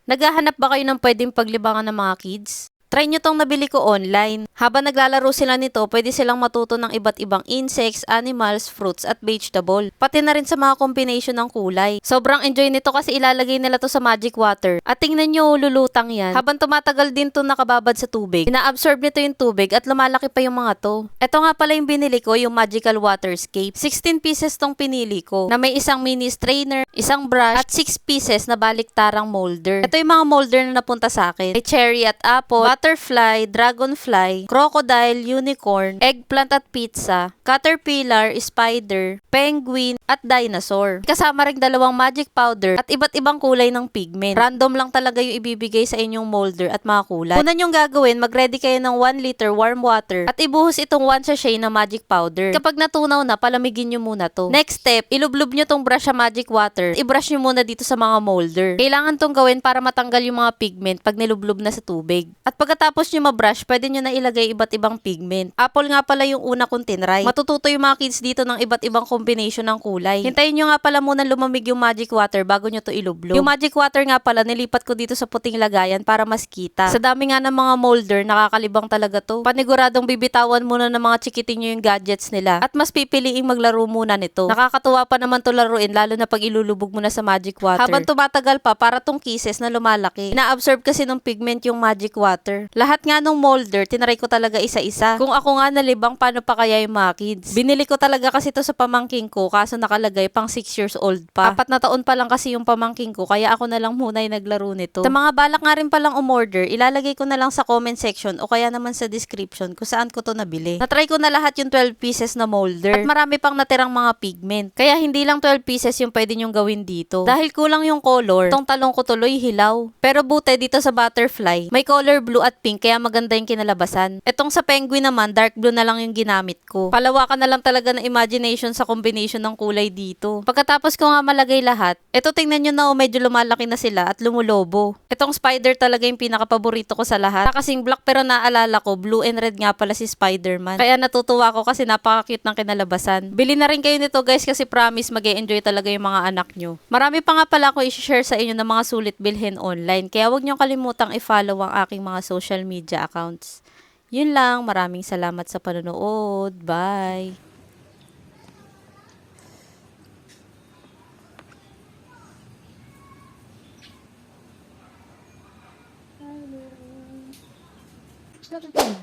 Naghahanap ba kayo ng pwedeng paglibangan ng mga kids? Try nyo tong nabili ko online. Habang naglalaro sila nito, pwede silang matuto ng iba't ibang insects, animals, fruits at vegetable. Pati na rin sa mga combination ng kulay. Sobrang enjoy nito kasi ilalagay nila to sa magic water. At tingnan nyo, lulutang yan. Habang tumatagal din to nakababad sa tubig, ina-absorb nito yung tubig at lumalaki pa yung mga to. Ito nga pala yung binili ko, yung magical waterscape. 16 pieces tong pinili ko, na may isang mini strainer, isang brush, at 6 pieces na baliktarang molder. Ito yung mga molder na napunta sa akin. May cherry at apple, butterfly, dragonfly, crocodile, unicorn, eggplant at pizza, caterpillar, spider, penguin, at dinosaur. Kasama ring dalawang magic powder at iba't ibang kulay ng pigment. Random lang talaga yung ibibigay sa inyong molder at mga kulay. Una nyong gagawin, mag-ready kayo ng 1 liter warm water at ibuhos itong 1 sachet na magic powder. Kapag natunaw na, palamigin nyo muna to. Next step, ilublob nyo tong brush sa magic water. I-brush nyo muna dito sa mga molder. Kailangan tong gawin para matanggal yung mga pigment pag nilublob na sa tubig. At pagkatapos nyo mabrush, pwede nyo na ilagay iba't ibang pigment. Apple nga pala yung una kong tinry. Matututo yung mga kids dito ng iba't ibang combination ng kulay. Hintayin nyo nga pala muna lumamig yung magic water bago nyo to ilublob. Yung magic water nga pala, nilipat ko dito sa puting lagayan para mas kita. Sa dami nga ng mga molder, nakakalibang talaga to. Paniguradong bibitawan muna ng mga chikiting nyo yung gadgets nila at mas pipiliing maglaro muna nito. Nakakatuwa pa naman to laruin lalo na pag ilulubog mo na sa magic water. Habang tumatagal pa, para tong kisses na lumalaki. Ina-absorb kasi ng pigment yung magic water. Lahat nga nung molder, tinry ko talaga isa-isa. Kung ako nga nalibang, paano pa kaya yung mga kids? Binili ko talaga kasi to sa pamangking ko, kaso nakalagay pang 6 years old pa. 4 na taon pa lang kasi yung pamangking ko, kaya ako na lang muna yung naglaro nito. Sa mga balak nga rin palang umorder, ilalagay ko na lang sa comment section o kaya naman sa description kung saan ko to nabili. Natry ko na lahat yung 12 pieces na molder at marami pang natirang mga pigment. Kaya hindi lang 12 pieces yung pwede nyong gawin dito. Dahil kulang yung color, itong talong ko tuloy hilaw. Pero buti dito sa butterfly, may color blue at pink kaya maganda yung kinalabasan. Etong sa penguin naman, dark blue na lang yung ginamit ko. Palawakan na lang talaga ng imagination sa combination ng kulay dito. Pagkatapos ko nga malagay lahat, eto tingnan nyo na medyo lumalaki na sila at lumulobo. Etong spider talaga yung pinakapaborito ko sa lahat. Kasing black pero naalala ko, blue and red nga pala si Spider-Man. Kaya natutuwa ko kasi napaka-cute ng kinalabasan. Bili na rin kayo nito guys kasi promise mag-e-enjoy talaga yung mga anak nyo. Marami pa nga pala ako i-share sa inyo ng mga sulit bilhin online. Kaya huwag nyo kalimutang i-follow ang aking mga social media accounts. Yun lang, maraming salamat sa panonood. Bye! Bakit yun?